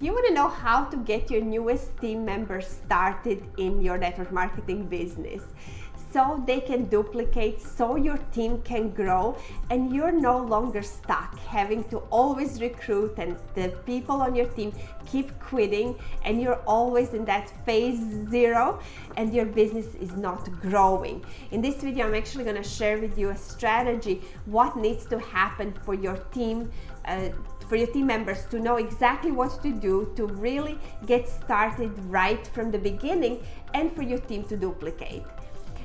You want to know how to get your newest team members started in your network marketing business so they can duplicate, so your team can grow and you're no longer stuck having to always recruit and the people on your team keep quitting and you're always in that phase 0 and your business is not growing. In this video, I'm actually going to share with you a strategy, what needs to happen for your team members to know exactly what to do to really get started right from the beginning and for your team to duplicate.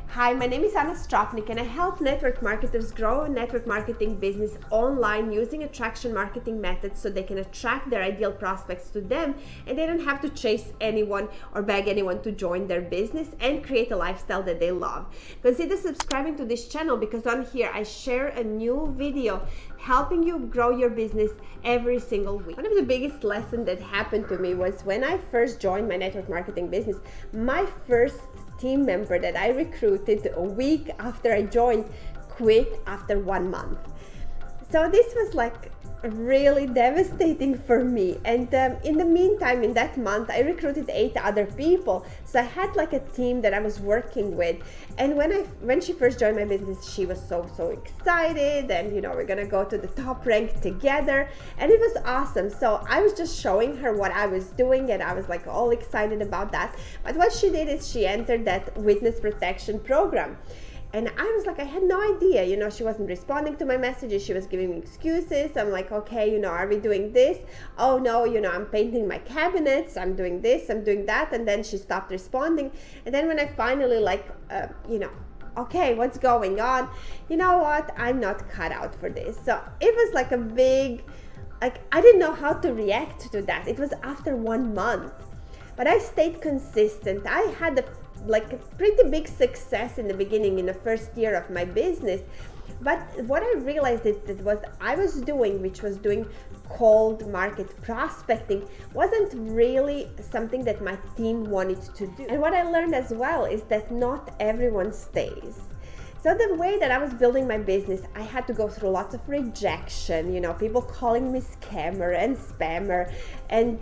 Hi, my name is Anna Stropnik and I help network marketers grow a network marketing business online using attraction marketing methods so they can attract their ideal prospects to them and they don't have to chase anyone or beg anyone to join their business and create a lifestyle that they love. Consider subscribing to this channel because on here I share a new video helping you grow your business every single week. One of the biggest lessons that happened to me was when I first joined my network marketing business. My first team member that I recruited a week after I joined quit after 1 month. So this was like really devastating for me, and in the meantime, in that month I recruited 8 other people, so I had like a team that I was working with. And when she first joined my business, she was so excited, and we're gonna go to the top rank together, and it was awesome. So I was just showing her what I was doing and I was like all excited about that. But what she did is she entered that witness protection program. And I was like, I had no idea, she wasn't responding to my messages. She was giving me excuses. I'm like, okay, are we doing this? Oh no, I'm painting my cabinets. I'm doing this, I'm doing that. And then she stopped responding. And then when I finally okay, what's going on? You know what? I'm not cut out for this. So it was like a big, I didn't know how to react to that. It was after 1 month, but I stayed consistent. I had a pretty big success in the beginning, in the first year of my business. But what I realized that was I was doing, which was doing cold market prospecting, wasn't really something that my team wanted to do. And what I learned as well is that not everyone stays. So the way that I was building my business, I had to go through lots of rejection, people calling me scammer and spammer. And,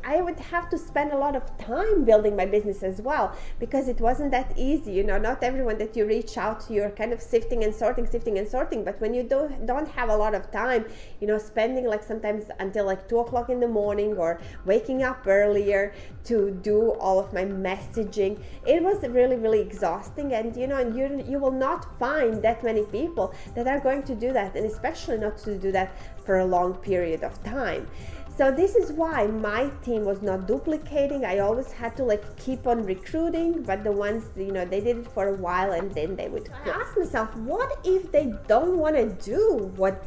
I would have to spend a lot of time building my business as well, because it wasn't that easy. Not everyone that you reach out to, you're kind of sifting and sorting. But when you don't have a lot of time, spending sometimes until 2 o'clock in the morning or waking up earlier to do all of my messaging, it was really exhausting. And, you will not find that many people that are going to do that, and especially not to do that for a long period of time. So this is why my team was not duplicating. I always had to keep on recruiting, but the ones, they did it for a while and then they would quit. I asked myself, what if they don't want to do what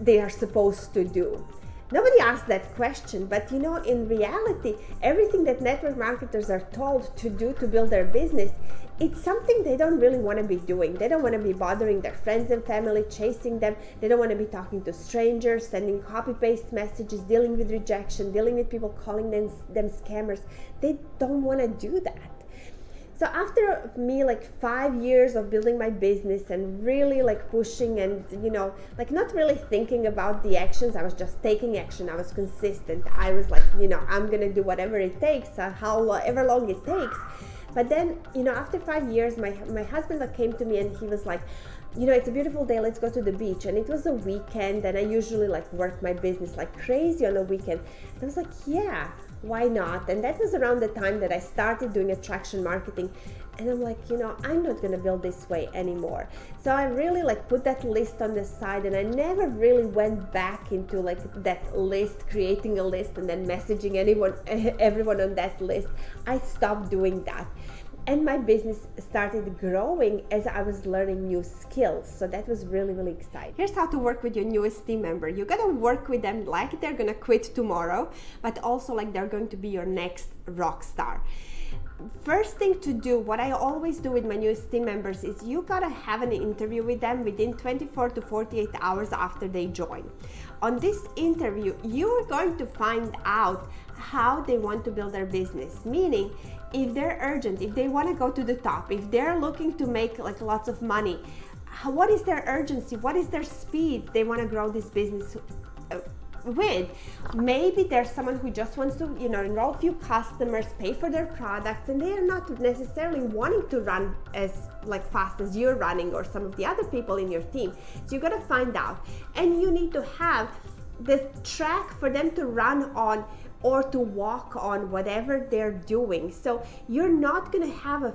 they are supposed to do? Nobody asked that question, but in reality, everything that network marketers are told to do to build their business, it's something they don't really want to be doing. They don't want to be bothering their friends and family, chasing them. They don't want to be talking to strangers, sending copy-paste messages, dealing with rejection, dealing with people calling them scammers. They don't want to do that. So after me 5 years of building my business and really pushing and not really thinking about the actions, I was just taking action. I was consistent. I was I'm gonna do whatever it takes, however long it takes. But then after 5 years, my husband came to me and he was like, it's a beautiful day, let's go to the beach. And it was a weekend, and I usually work my business like crazy on a weekend. And I was like, yeah, why not? And that was around the time that I started doing attraction marketing. And I'm like, I'm not gonna build this way anymore. So I really put that list on the side, and I never really went back into that list, creating a list and then messaging everyone on that list. I stopped doing that. And my business started growing as I was learning new skills. So that was really exciting. Here's how to work with your newest team member. You gotta work with them like they're gonna quit tomorrow, but also they're going to be your next rock star. First thing to do, what I always do with my newest team members, is you gotta have an interview with them within 24 to 48 hours after they join. On this interview, you're going to find out how they want to build their business, meaning if they're urgent, if they want to go to the top, if they're looking to make lots of money, what is their urgency? What is their speed? They want to grow this business with. Maybe there's someone who just wants to, enroll a few customers, pay for their products, and they are not necessarily wanting to run as fast as you're running or some of the other people in your team. So you got to find out, and you need to have the track for them to run on or to walk on whatever they're doing. So you're not going to have a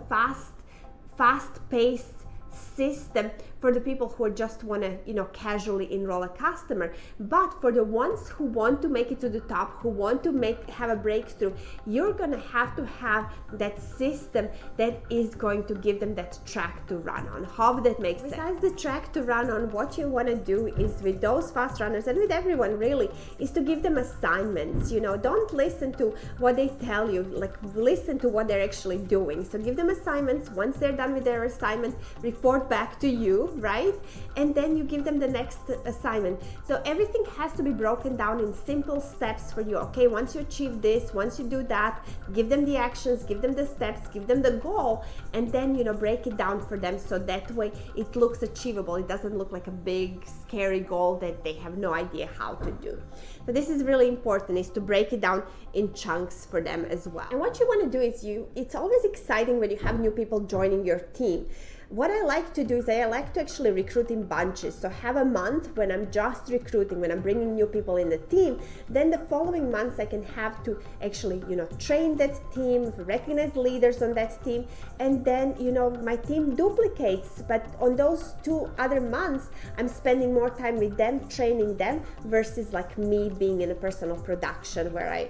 fast-paced system for the people who just want to casually enroll a customer, but for the ones who want to make it to the top, who want to have a breakthrough, you're going to have that system that is going to give them that track to run on. How that makes sense. Besides the track to run on, what you want to do is with those fast runners and with everyone really is to give them assignments. Don't listen to what they tell you, listen to what they're actually doing. So give them assignments. Once they're done with their assignment, report back to you, right? And then you give them the next assignment. So everything has to be broken down in simple steps for you. Okay, once you achieve this, once you do that, give them the actions, give them the steps, give them the goal, and then break it down for them so that way it looks achievable. It doesn't look like a big scary goal that they have no idea how to do. So this is really important, is to break it down in chunks for them as well. And what you want to do is it's always exciting when you have new people joining your team. What I like to do is I like to actually recruit in bunches. So have a month when I'm just recruiting, when I'm bringing new people in the team. Then the following months I can have to actually, train that team, recognize leaders on that team, and then, my team duplicates. But on those 2 other months, I'm spending more time with them, training them, versus me being in a personal production where I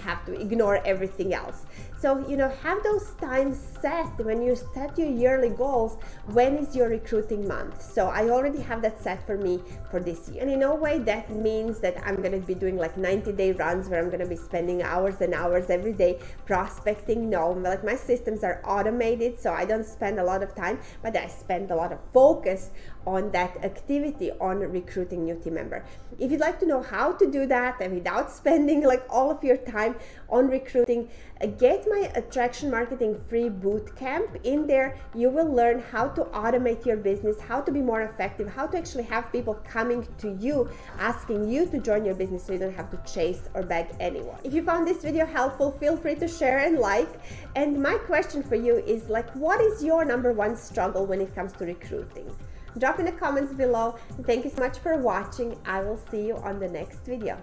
have to ignore everything else. So, have those times set when you set your yearly goals. When is your recruiting month? So I already have that set for me for this year. And in a way that means that I'm going to be doing 90-day runs where I'm going to be spending hours and hours every day prospecting. No, my systems are automated, so I don't spend a lot of time, but I spend a lot of focus on that activity on recruiting new team member. If you'd like to know how to do that and without spending all of your time on recruiting, get my attraction marketing free bootcamp. In there you will learn how to automate your business, how to be more effective, how to actually have people coming to you asking you to join your business so you don't have to chase or beg anyone. If you found this video helpful, feel free to share and like. And my question for you is what is your number one struggle when it comes to recruiting? Drop in the comments below. Thank you so much for watching. I will see you on the next video.